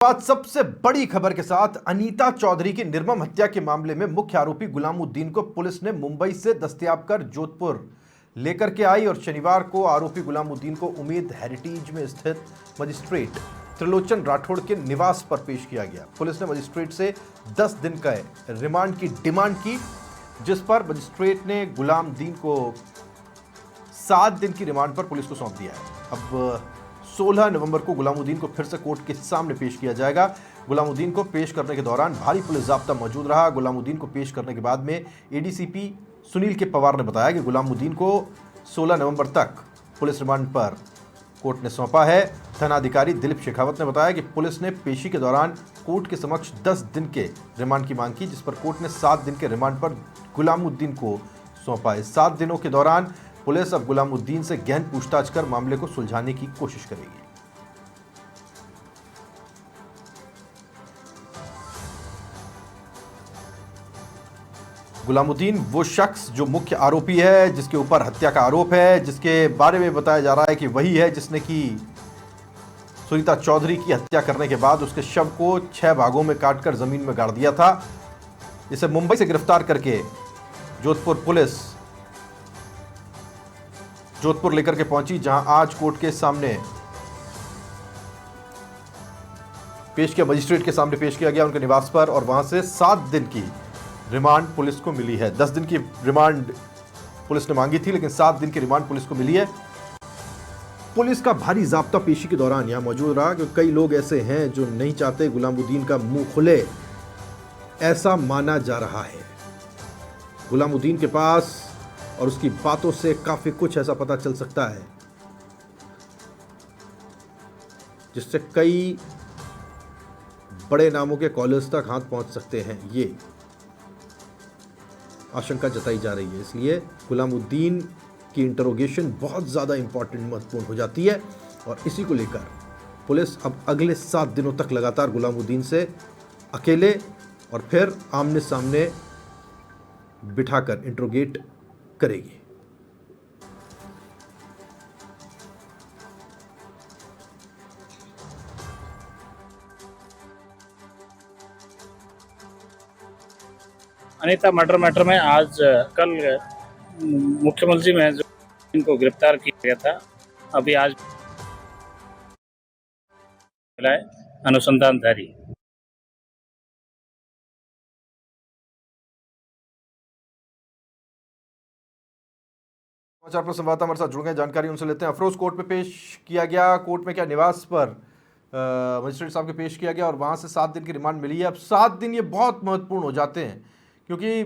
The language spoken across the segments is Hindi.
बाद सबसे बड़ी खबर के साथ अनीता चौधरी की निर्मम हत्या के मामले में मुख्य आरोपी गुलामुद्दीन को पुलिस ने मुंबई से दस्तयाब कर जोधपुर लेकर के आई और शनिवार को आरोपी गुलामुद्दीन को उमेद हेरिटेज में स्थित मजिस्ट्रेट त्रिलोचन राठौड़ के निवास पर पेश किया गया। पुलिस ने मजिस्ट्रेट से 10 दिन का रिमांड की डिमांड की, जिस पर मजिस्ट्रेट ने गुलामुद्दीन को 7 दिन की रिमांड पर पुलिस को सौंप दिया है। अब 16 नवंबर को गुलामुद्दीन को फिर से कोर्ट के सामने पेश किया जाएगा। गुलामुद्दीन को पेश करने के दौरान भारी पुलिस जाब्ता मौजूद रहा। गुलामुद्दीन को पेश करने के बाद में एडीसीपी सुनील के पवार ने बताया कि गुलामुद्दीन को 16 नवंबर तक पुलिस रिमांड पर कोर्ट ने सौंपा है। थानाधिकारी दिलीप शेखावत ने बताया कि पुलिस ने पेशी के दौरान कोर्ट के समक्ष 10 दिन के रिमांड की मांग की, जिस पर कोर्ट ने 7 दिन के रिमांड पर गुलामुद्दीन को सौंपा है। 7 दिनों के दौरान पुलिस अब गुलामुद्दीन से गहन पूछताछ कर मामले को सुलझाने की कोशिश करेगी। गुलामुद्दीन वो शख्स जो मुख्य आरोपी है, जिसके ऊपर हत्या का आरोप है, जिसके बारे में बताया जा रहा है कि वही है जिसने की सुनीता चौधरी की हत्या करने के बाद उसके शव को 6 भागों में काटकर जमीन में गाड़ दिया था। इसे मुंबई से गिरफ्तार करके जोधपुर पुलिस जोधपुर लेकर के पहुंची, जहां आज कोर्ट के सामने पेश किया, मजिस्ट्रेट के सामने पेश किया गया उनके निवास पर, और वहां से 7 दिन की रिमांड पुलिस को मिली है। 10 दिन की रिमांड पुलिस ने मांगी थी, लेकिन 7 दिन की रिमांड पुलिस को मिली है। पुलिस का भारी जाब्ता पेशी के दौरान यहां मौजूद रहा, क्योंकि कई लोग ऐसे हैं जो नहीं चाहते गुलामुद्दीन का मुंह खुले, ऐसा माना जा रहा है। गुलामुद्दीन के पास और उसकी बातों से काफी कुछ ऐसा पता चल सकता है जिससे कई बड़े नामों के कॉलर्स तक हाथ पहुंच सकते हैं, ये आशंका जताई जा रही है। इसलिए गुलामुद्दीन की इंटरोगेशन बहुत ज़्यादा इंपॉर्टेंट, महत्वपूर्ण हो जाती है, और इसी को लेकर पुलिस अब अगले 7 दिनों तक लगातार गुलामुद्दीन से अकेले और फिर आमने सामने बिठाकर इंटरोगेट करेगी। अनीता मर्डर मैटर में आज कल मुख्यमंत्री में जो इनको गिरफ्तार किया गया था, अभी आज मिला है अनुसंधानधारी। समाचार पर संवाददाता हमारे साथ जुड़ गए, जानकारी उनसे लेते हैं। अफरोज, कोर्ट में पेश किया गया, कोर्ट में क्या निवास पर मजिस्ट्रेट साहब के पेश किया गया और वहां से 7 दिन की रिमांड मिली है। अब 7 दिन ये बहुत महत्वपूर्ण हो जाते हैं, क्योंकि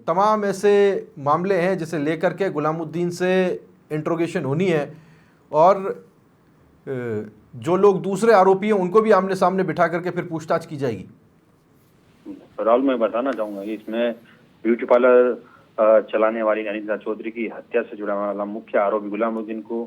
तमाम ऐसे मामले हैं जिसे लेकर के गुलामुद्दीन से इंट्रोगेशन होनी है, और जो लोग दूसरे आरोपी हैं उनको भी आमने सामने बिठा करके फिर पूछताछ की जाएगी। राहुल, मैं बताना चाहूंगा कि इसमें ब्यूटी पार्लर चलाने वाली अनीता चौधरी की हत्या से जुड़ा वाला मुख्य आरोपी गुलामुद्दीन को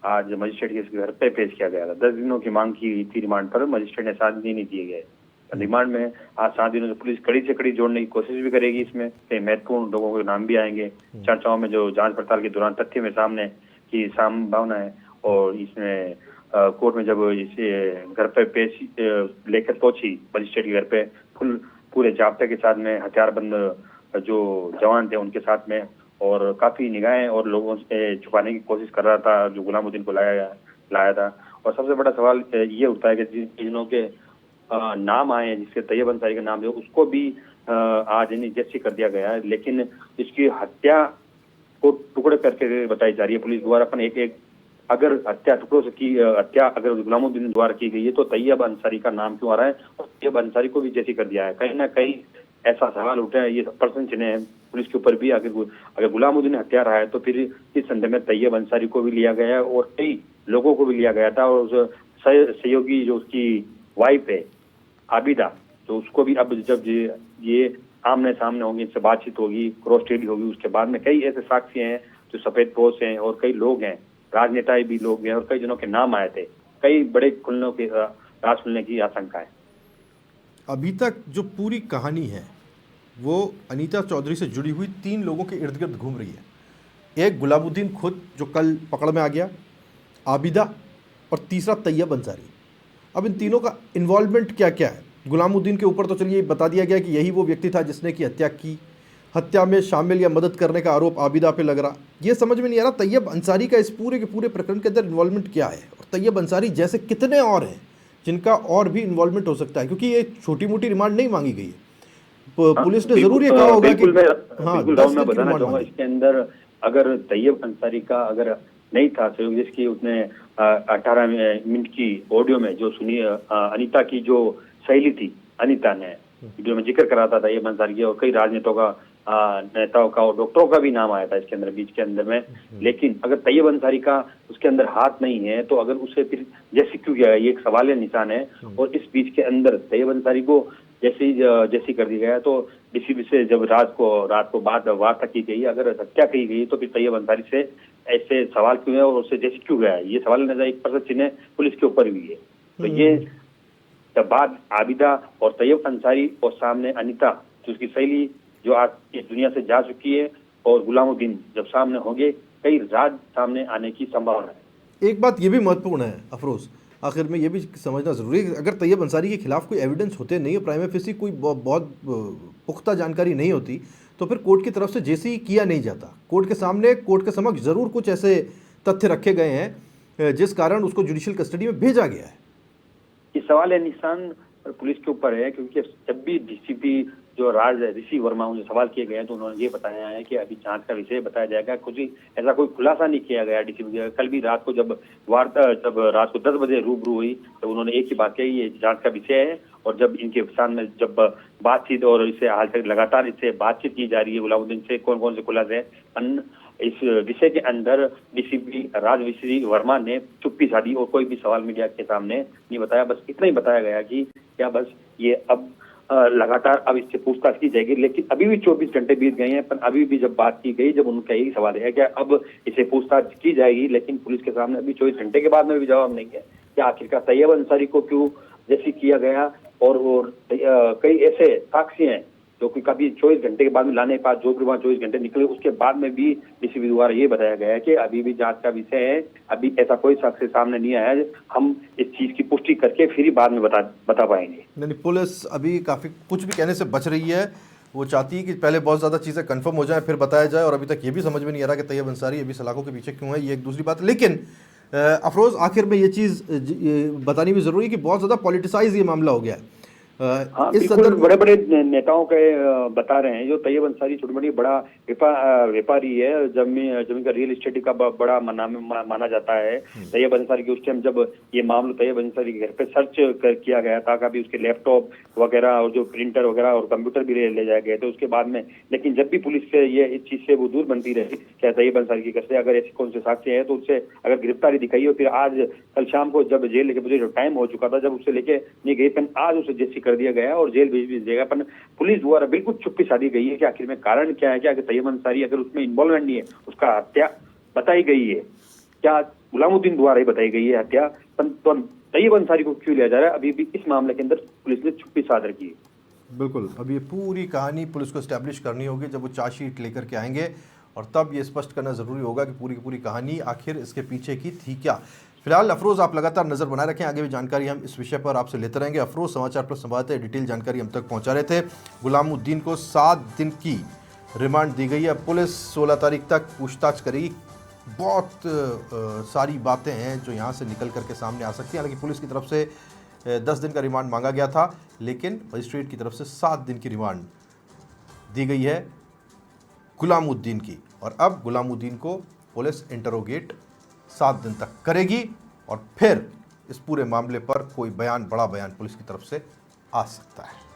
आज मजिस्ट्रेट के घर पे पेश किया गया था। 10 दिनों की मांग की थी रिमांड पर, मजिस्ट्रेट ने 7 दिन ही दिए गए। रिमांड में आज 7 दिनों से पुलिस कड़ी से कड़ी जोड़ने की कोशिश भी करेगी। इसमें कई महत्वपूर्ण लोगों के नाम भी आएंगे चर्चाओं में, जो जांच पड़ताल के दौरान तथ्य में सामने की संभावना है। और इसमें कोर्ट में जब इसे घर पे पेश लेकर पहुंची मजिस्ट्रेट के घर पे, पूरे जाब्ते के साथ में हथियारबंद जो जवान थे उनके साथ में, और काफी निगाहें और लोगों से छुपाने की कोशिश कर रहा था जो गुलामुद्दीन को लाया था। और सबसे बड़ा सवाल ये उठता है कि जिन के नाम आए हैं, जिसके तैयब अंसारी का नाम है, उसको भी आज जेसी कर दिया गया है, लेकिन इसकी हत्या को टुकड़े करके बताई जा रही है पुलिस द्वारा। अपन एक अगर हत्या टुकड़ों से की हत्या अगर गुलामुद्दीन द्वारा की गई है तो तैयब अंसारी का नाम क्यों आ रहा है, और तैयब अंसारी को भी जेसी कर दिया है। कहीं ना कहीं ऐसा सवाल उठे हैं, ये प्रश्न चिन्ह है पुलिस के ऊपर भी। अगर गुलामुद्दीन हत्या रहा है तो फिर इस संदेह में तैयब अंसारी को भी लिया गया है और कई लोगों को भी लिया गया था। और सहयोगी जो उसकी वाइफ है आबिदा, तो उसको भी अब जब ये आमने सामने होंगे, इनसे बातचीत होगी, क्रॉस स्टडी होगी, उसके बाद में कई ऐसे साक्षी हैं जो सफेद पोश हैं और कई लोग हैं, राजनेता भी लोग हैं, और कई जनों के नाम आए थे। कई बड़े खुलने के राज खुलने की आशंका है। अभी तक जो पूरी कहानी है वो अनीता चौधरी से जुड़ी हुई 3 लोगों के इर्द गिर्द घूम रही है। एक गुलामुद्दीन खुद, जो कल पकड़ में आ गया, आबिदा, और तीसरा तैयब अंसारी। अब इन तीनों का इन्वॉल्वमेंट क्या क्या है? गुलामुद्दीन के ऊपर तो चलिए बता दिया गया कि यही वो व्यक्ति था जिसने की हत्या की। हत्या में शामिल या मदद करने का आरोप आबिदा पे लग रहा। ये समझ में नहीं आ रहा तैयब अंसारी का इस पूरे के पूरे प्रकरण के अंदर इन्वॉल्वमेंट क्या है, और तैयब अंसारी जैसे कितने और हैं जिनका और भी इन्वॉल्वमेंट हो सकता है, क्योंकि ये छोटी मोटी रिमांड नहीं मांगी गई है। पुलिस ने जरूर ये कहा होगा कि हाँ, बिल्कुल 10 राहुल, मैं दिन की बताना रिमांड चाहूंगा मांगी। इसके अंदर अगर तैयब अंसारी का अगर नहीं था सहयोग, जिसकी उसने 18 मिनट की ऑडियो में जो सुनी, अनीता की जो सहेली थी, अनीता ने वीडियो में जिक्र करा था तैयब अंसारी की, और कई नेताओं का और डॉक्टरों का भी नाम आया था इसके अंदर, बीच के अंदर में। लेकिन अगर तैयब अंसारी का उसके अंदर हाथ नहीं है तो अगर उसे फिर जैसे क्यों किया, ये एक सवाल निशान है। और इस बीच के अंदर तैयब अंसारी को जैसी कर दिया गया, तो डीसीपी से जब रात को बाद वार्ता की गई, अगर हत्या की गई तो फिर तैयब अंसारी से ऐसे सवाल क्यों है और उससे जैसे क्यों गया, ये सवाल नजर एक प्रश्न चिन्ह पुलिस के ऊपर भी है। तो ये तब बाद आबिदा और तैयब अंसारी और सामने अनीता जो उसकी सहेली जो आज इस दुनिया से जा चुकी है, और गुलामुद्दीन जब सामने होंगे, कई राज सामने आने की संभावना है। एक बात ये भी महत्वपूर्ण है अफरोज, आखिर में ये भी समझना जरूरी है, अगर तैयब अंसारी के खिलाफ कोई एविडेंस होते नहीं है, प्राइमा फेसी कोई बहुत पुख्ता जानकारी नहीं होती, तो फिर कोर्ट की तरफ से जैसे ही किया नहीं जाता। कोर्ट के सामने, कोर्ट के समक्ष जरूर कुछ ऐसे तथ्य रखे गए हैं जिस कारण उसको जुडिशियल कस्टडी में भेजा गया है। ये सवाल है निशान पुलिस के ऊपर है, क्योंकि जब भी डीसीपी जो राज ऋषि वर्मा उनसे सवाल किए गए हैं तो उन्होंने ये बताया है कि अभी जांच का विषय बताया जाएगा। कुछ ऐसा कोई खुलासा नहीं किया गया डीसीपी। कल भी रात को जब रात को 10 बजे रूबरू हुई तो उन्होंने एक ही बात कही, ये जांच का विषय है। और जब इनके सामने जब बातचीत और इसे हाल तक लगातार इससे बातचीत की जा रही है गुलामुद्दीन से, कौन कौन से खुलासे हैं, इस विषय के अंदर डीसीपी राज ऋषि वर्मा ने चुप्पी साधी और कोई भी सवाल मीडिया के सामने नहीं बताया। बस इतना ही बताया गया कि क्या बस ये अब लगातार अब इससे पूछताछ की जाएगी। लेकिन अभी भी 24 घंटे बीत गए हैं, पर अभी भी जब बात की गई, जब उनका यही सवाल है कि अब इसे पूछताछ की जाएगी, लेकिन पुलिस के सामने अभी 24 घंटे के बाद में भी जवाब नहीं है कि आखिरकार तैयब अंसारी को क्यों जैसे किया गया। और कई ऐसे साक्षी हैं जो कि कभी 24 घंटे के बाद में लाने के बाद जो भी वहाँ 24 घंटे निकले, उसके बाद में भी डीसीपी द्वारा ये बताया गया है कि अभी भी जांच का विषय है, अभी ऐसा कोई साक्ष्य सामने नहीं आया है, हम इस चीज की पुष्टि करके फिर ही बाद में बता पाएंगे। नहीं, पुलिस अभी काफ़ी कुछ भी कहने से बच रही है। वो चाहती है कि पहले बहुत ज़्यादा चीज़ें कंफर्म हो जाए फिर बताया जाए, और अभी तक ये भी समझ में नहीं आ रहा कि तैयब अंसारी अभी सलाखों के पीछे क्यों है, ये एक दूसरी बात। लेकिन अफरोज, आखिर में ये चीज़ बतानी भी ज़रूरी है कि बहुत ज़्यादा पॉलिटिसाइज ये मामला हो गया है। हाँ, इस बिल्कुल संदर्भ बड़े बड़े नेताओं के बता रहे हैं जो तैयब अंसारी छोटी मोटी बड़ा व्यापारी है, जमीन का रियल एस्टेट का बड़ा माना जाता है। तैयब अंसारी के उस टाइम जब ये मामला तैयब अंसारी के घर पे सर्च किया गया था, काफी उसके लैपटॉप वगैरह और जो प्रिंटर वगैरह और कंप्यूटर भी ले जाए गए थे उसके बाद में। लेकिन जब भी पुलिस से ये इस चीज से वो दूर बनती रही क्या तैयब अंसारी की घर से अगर ऐसे कौन से साक्ष्य है तो उससे अगर गिरफ्तारी दिखाई हो, फिर आज कल शाम को जब जेल लेके मुझे टाइम हो चुका था, जब उससे लेके नहीं गई, पर आज उसे जैसी कर दिया गया और जेल भेज भी दिया गया। पर पुलिस द्वारा बिल्कुल चुप्पी साधी गई है कि आखिर में कारण क्या है, क्या तैयब अंसारी अगर उसमें इन्वॉल्वमेंट नहीं है, उसका हत्या बताई गई है, क्या गुलामुद्दीन द्वारा ही बताई गई है हत्या, तो तैयब अंसारी को क्यों लिया जा रहा है, अभी भी इस मामले के अंदर पुलिस ने चुप्पी साध रखी है। बिल्कुल, अब ये पूरी कहानी पुलिस को एस्टैब्लिश करनी होगी जब वो चार्जशीट लेकर के आएंगे, और तब ये स्पष्ट करना ज़रूरी होगा कि पूरी की पूरी कहानी आखिर इसके पीछे की थी क्या। फिलहाल अफरोज़, आप लगातार नज़र बनाए रखें, आगे भी जानकारी हम इस विषय पर आपसे लेते रहेंगे। अफरोज़, समाचार प्लस संवाददाता डिटेल जानकारी हम तक पहुंचा रहे थे। गुलामुद्दीन को 7 दिन की रिमांड दी गई है। पुलिस 16 तारीख तक पूछताछ करेगी। बहुत सारी बातें हैं जो यहाँ से निकल करके सामने आ सकती हैं। हालांकि पुलिस की तरफ से 10 दिन का रिमांड मांगा गया था, लेकिन मजिस्ट्रेट की तरफ से 7 दिन की रिमांड दी गई है गुलामुद्दीन की। और अब गुलामुद्दीन को पुलिस इंटरोगेट 7 दिन तक करेगी, और फिर इस पूरे मामले पर कोई बयान, बड़ा बयान पुलिस की तरफ से आ सकता है।